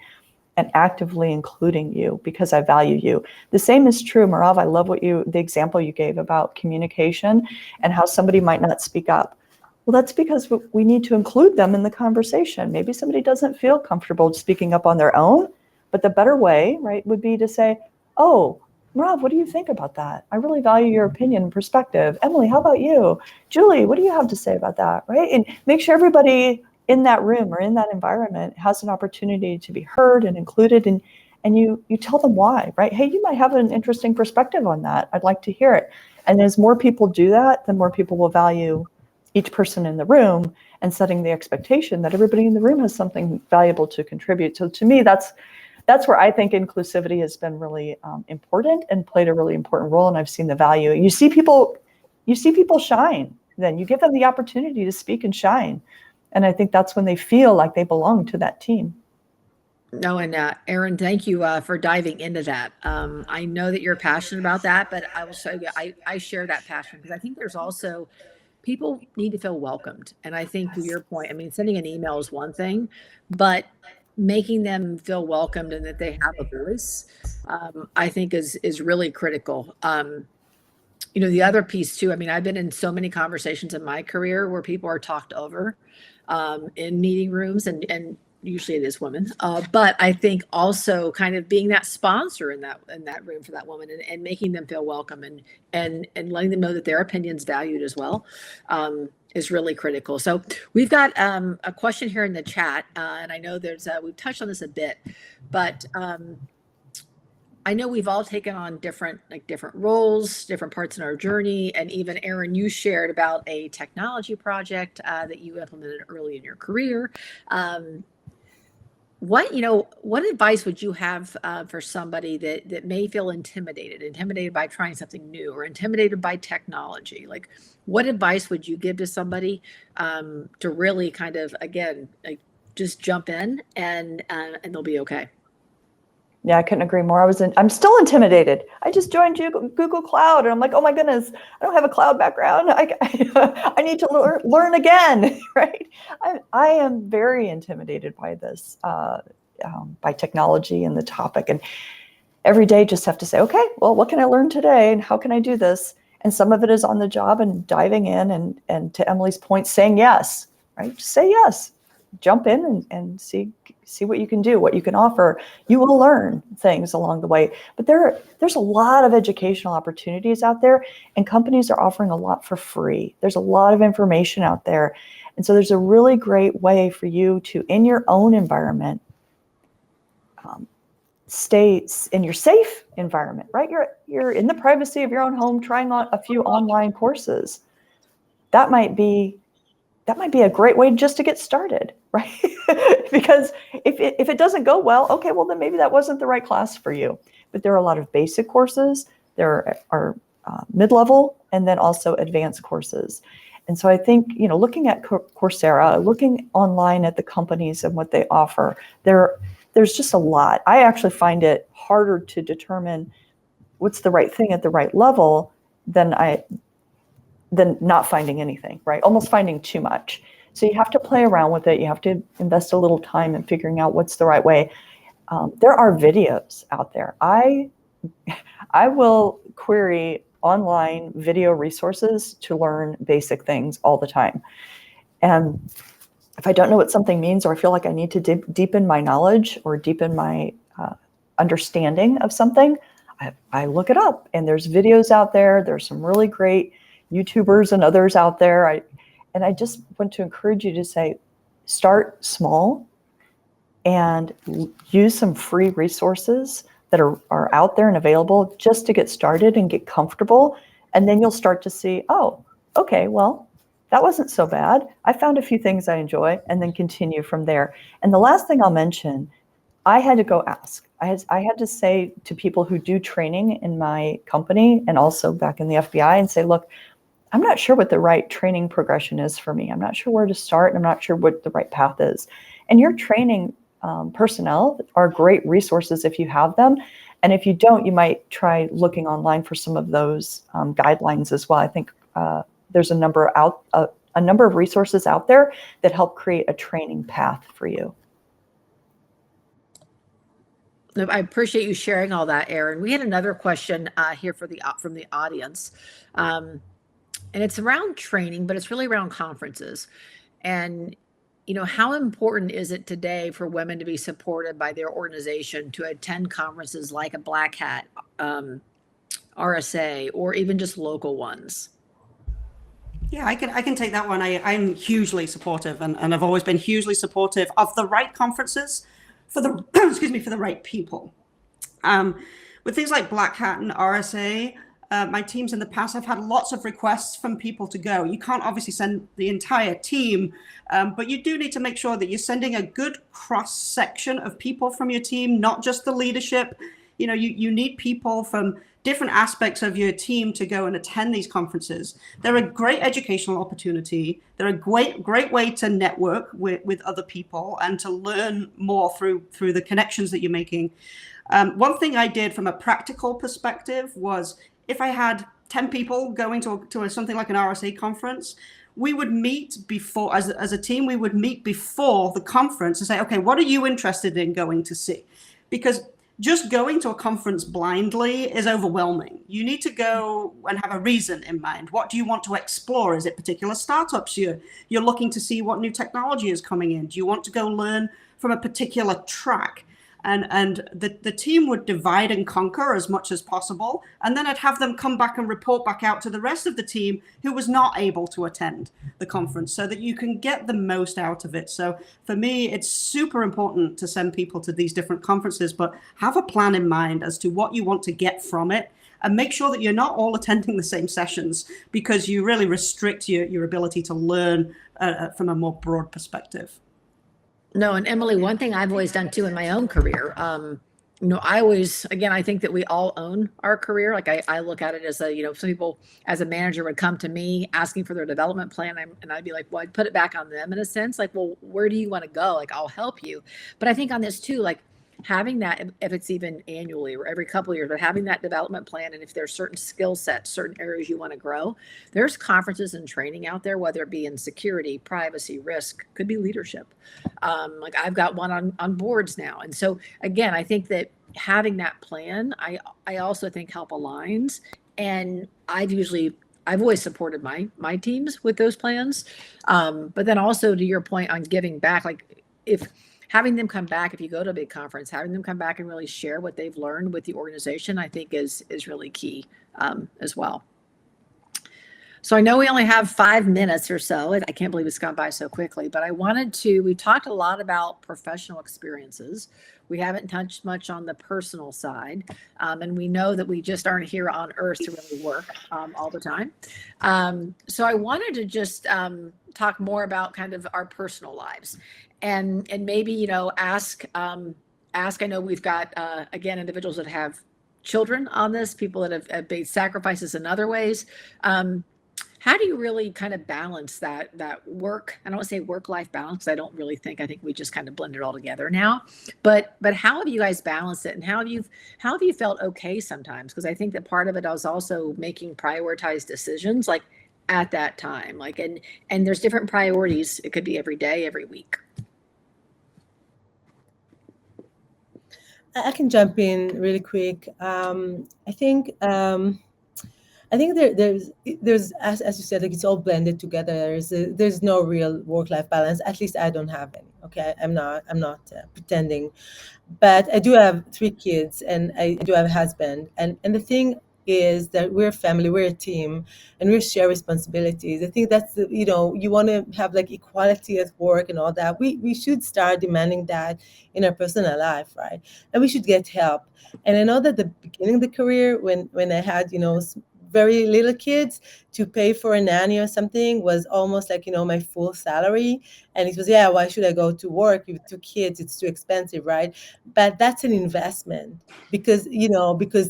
and actively including you because I value you. The same is true, Merav. I love the example you gave about communication and how somebody might not speak up. Well, that's because we need to include them in the conversation. Maybe somebody doesn't feel comfortable speaking up on their own, but the better way, right, would be to say, oh, Merav, what do you think about that? I really value your opinion and perspective. Emily, how about you? Julie, what do you have to say about that, right? And make sure everybody in that room or in that environment has an opportunity to be heard and included, and you tell them why, right? Hey, you might have an interesting perspective on that. I'd like to hear it. And as more people do that, the more people will value each person in the room and setting the expectation that everybody in the room has something valuable to contribute. So to me, that's where I think inclusivity has been really important and played a really important role. And I've seen the value. You see people shine. Then you give them the opportunity to speak and shine. And I think that's when they feel like they belong to that team. No, and Erin, thank you for diving into that. I know that you're passionate about that, but I will show you, I share that passion because I think there's also people need to feel welcomed. And I think to your point, I mean, sending an email is one thing, but making them feel welcomed and that they have a voice, I think is really critical. The other piece too, I mean, I've been in so many conversations in my career where people are talked over in meeting rooms and usually it is women. But I think also kind of being that sponsor in that room for that woman and making them feel welcome and letting them know that their opinion's valued as well is really critical. So we've got a question here in the chat, and I know we've touched on this a bit, but I know we've all taken on different roles, different parts in our journey. And even Erin, you shared about a technology project that you implemented early in your career. What advice would you have for somebody that may feel intimidated by trying something new or intimidated by technology? Like, what advice would you give to somebody to really kind of, again, just jump in and they'll be okay? Yeah, I couldn't agree more. I'm still intimidated. I just joined Google Cloud and I'm like, oh my goodness, I don't have a cloud background. I need to learn again, right? I am very intimidated by this, by technology and the topic. And every day just have to say, okay, well, what can I learn today? And how can I do this? And some of it is on the job and diving in and to Emily's point, saying yes, right? Just say yes. Jump in and see what you can do, what you can offer. You will learn things along the way. But there's a lot of educational opportunities out there, and companies are offering a lot for free. There's a lot of information out there. And so there's a really great way for you to, in your own environment, stay in your safe environment, right? You're in the privacy of your own home trying on a few online courses. that might be a great way just to get started, right? Because if it doesn't go well, okay, well then maybe that wasn't the right class for you. But there are a lot of basic courses, there are mid-level, and then also advanced courses. And so I think, looking at Coursera, looking online at the companies and what they offer, there's just a lot. I actually find it harder to determine what's the right thing at the right level than not finding anything, right? Almost finding too much. So you have to play around with it. You have to invest a little time in figuring out what's the right way. There are videos out there. I will query online video resources to learn basic things all the time. And if I don't know what something means, or I feel like I need to deepen my knowledge or deepen my understanding of something, I look it up. And there's videos out there. There's some really great YouTubers and others out there. I just want to encourage you to say, start small and use some free resources that are out there and available just to get started and get comfortable. And then you'll start to see, oh, okay, well, that wasn't so bad. I found a few things I enjoy, and then continue from there. And the last thing I'll mention, I had to go ask. I had to say to people who do training in my company and also back in the FBI and say, look, I'm not sure what the right training progression is for me. I'm not sure where to start, and I'm not sure what the right path is. And your training personnel are great resources if you have them. And if you don't, you might try looking online for some of those guidelines as well. I think there's a number of resources out there that help create a training path for you. I appreciate you sharing all that, Erin. We had another question here from the audience. And it's around training, but it's really around conferences. And, how important is it today for women to be supported by their organization to attend conferences like a Black Hat, RSA, or even just local ones? Yeah, I can take that one. I'm hugely supportive, and I've always been hugely supportive of the right conferences for the for the right people. With things like Black Hat and RSA, my teams in the past have had lots of requests from people to go. You can't obviously send the entire team, but you do need to make sure that you're sending a good cross section of people from your team, not just the leadership. You need people from different aspects of your team to go and attend these conferences. They're a great educational opportunity. They're a great way to network with other people and to learn more through the connections that you're making. One thing I did from a practical perspective was, if I had 10 people going to something like an RSA conference, we would meet before, as a team, we would meet before the conference and say, okay, what are you interested in going to see? Because just going to a conference blindly is overwhelming. You need to go and have a reason in mind. What do you want to explore? Is it particular startups you're looking to see what new technology is coming in? Do you want to go learn from a particular track? And the team would divide and conquer as much as possible. And then I'd have them come back and report back out to the rest of the team who was not able to attend the conference, so that you can get the most out of it. So for me, it's super important to send people to these different conferences, but have a plan in mind as to what you want to get from it. And make sure that you're not all attending the same sessions, because you really restrict your ability to learn from a more broad perspective. No, and Emily, one thing I've always done too in my own career, I think that we all own our career. Like I look at it as some people as a manager would come to me asking for their development plan. And I'd be like, well, I'd put it back on them in a sense, like, well, where do you want to go? Like, I'll help you. But I think on this too, like, having that, if it's even annually or every couple of years, but having that development plan, and if there's certain skill sets, certain areas you want to grow, there's conferences and training out there, whether it be in security, privacy, risk, could be leadership. Like I've got one on boards now. And so again, I think that having that plan, I also think help aligns. And I've always supported my teams with those plans. But then also to your point on giving back, like if having them come back, if you go to a big conference, having them come back and really share what they've learned with the organization, I think is really key as well. So I know we only have 5 minutes or so. I can't believe it's gone by so quickly, but we talked a lot about professional experiences. We haven't touched much on the personal side. And we know that we just aren't here on earth to really work all the time. So I wanted to just talk more about kind of our personal lives and maybe, you know, ask, I know we've got, again, individuals that have children on this, people that have made sacrifices in other ways. How do you really kind of balance that work? I don't want to say work-life balance. I think we just kind of blend it all together now. But how have you guys balanced it, and how have you felt okay sometimes? Because I think that part of it is also making prioritized decisions like at that time. Like and there's different priorities. It could be every day, every week. I can jump in really quick. I think there's as you said, like it's all blended together. There's no real work-life balance. At least I don't have any. Okay, I'm not pretending, but I do have 3 kids and I do have a husband. And the thing is that we're a family, we're a team, and we share responsibilities. I think that's you want to have like equality at work and all that. We should start demanding that in our personal life, right? And we should get help. And I know that the beginning of the career, when I had very little kids, to pay for a nanny or something was almost like my full salary. And it was, why should I go to work with 2 kids? It's too expensive, right? But that's an investment because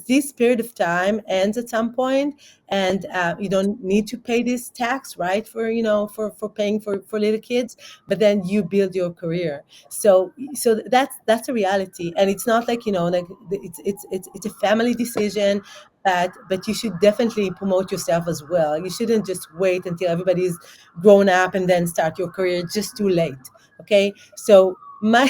this period of time ends at some point, and you don't need to pay this tax, right? For paying for little kids, but then you build your career. So that's a reality, and it's not like it's a family decision. But you should definitely promote yourself as well. You shouldn't just wait until everybody's grown up and then start your career. Just too late. Okay. So my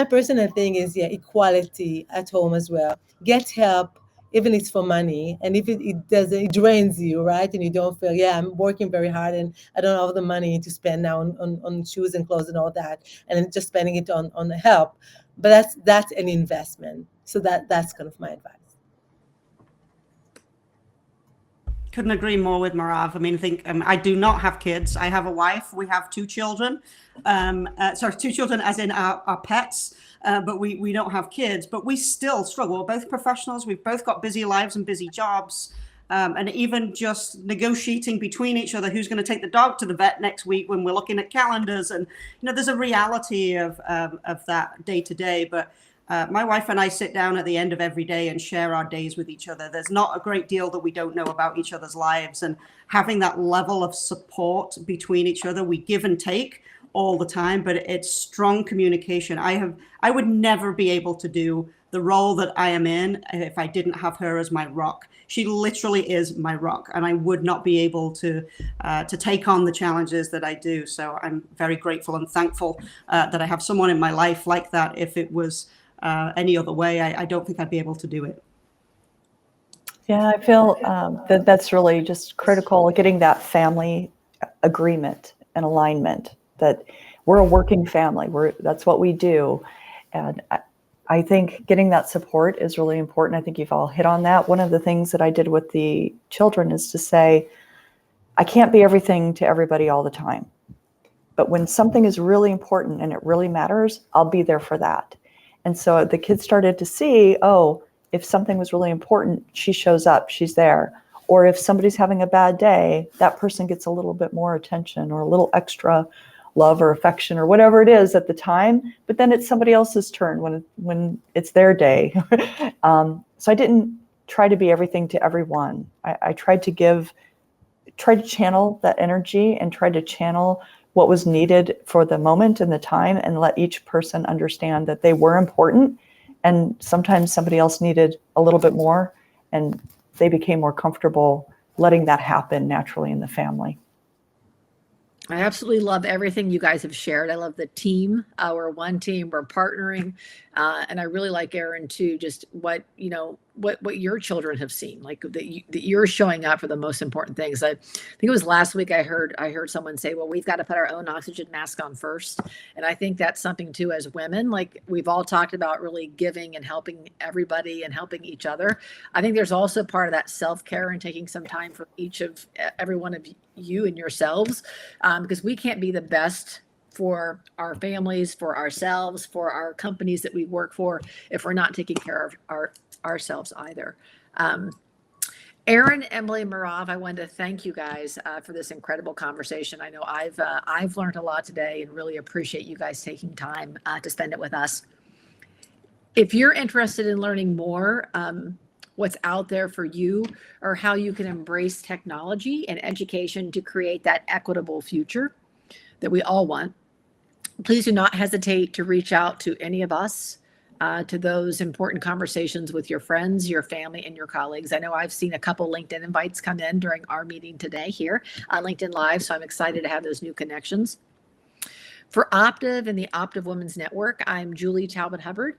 personal thing is equality at home as well. Get help, even if it's for money, and if it doesn't, it drains you, right? And you don't feel, I'm working very hard and I don't have the money to spend now on shoes and clothes and all that, and I'm just spending it on the help. But that's an investment. So that's kind of my advice. Couldn't agree more with Merav. I mean, I think I do not have kids. I have a wife. We have 2 children. 2 children as in our pets, but we don't have kids. But we still struggle. We're both professionals. We've both got busy lives and busy jobs. And even just negotiating between each other who's going to take the dog to the vet next week when we're looking at calendars. And, there's a reality of that day to day. But my wife and I sit down at the end of every day and share our days with each other. There's not a great deal that we don't know about each other's lives, and having that level of support between each other, we give and take all the time, but it's strong communication. I would never be able to do the role that I am in if I didn't have her as my rock. She literally is my rock, and I would not be able to take on the challenges that I do. So I'm very grateful and thankful that I have someone in my life like that. If it was any other way, I don't think I'd be able to do it. Yeah, I feel that's really just critical, getting that family agreement and alignment that we're a working family. That's what we do. And I think getting that support is really important. I think you've all hit on that. One of the things that I did with the children is to say, I can't be everything to everybody all the time. But when something is really important and it really matters, I'll be there for that. And so the kids started to see, if something was really important, she shows up, she's there. Or if somebody's having a bad day, that person gets a little bit more attention or a little extra love or affection or whatever it is at the time. But then it's somebody else's turn when it's their day. So I didn't try to be everything to everyone. I tried to channel that energy and try to channel what was needed for the moment and the time, and let each person understand that they were important. And sometimes somebody else needed a little bit more, and they became more comfortable letting that happen naturally in the family. I absolutely love everything you guys have shared. I love the team. We're one team. We're partnering, and I really like, Erin, too. Just what your children have seen, like that you're showing up for the most important things. I think it was last week I heard someone say, "Well, we've got to put our own oxygen mask on first," and I think that's something too as women. Like we've all talked about, really giving and helping everybody and helping each other. I think there's also part of that self-care and taking some time for every one of you and yourselves, because we can't be the best for our families, for ourselves, for our companies that we work for, if we're not taking care of ourselves either. Erin, Emily, Marav, I wanted to thank you guys for this incredible conversation. I know I've learned a lot today and really appreciate you guys taking time to spend it with us. If you're interested in learning more, what's out there for you or how you can embrace technology and education to create that equitable future that we all want, please do not hesitate to reach out to any of us, to those important conversations with your friends, your family, and your colleagues. I know I've seen a couple LinkedIn invites come in during our meeting today here on LinkedIn Live, so I'm excited to have those new connections. For Optiv and the Optiv Women's Network, I'm Julie Talbot Hubbard,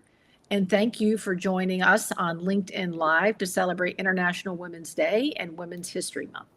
and thank you for joining us on LinkedIn Live to celebrate International Women's Day and Women's History Month.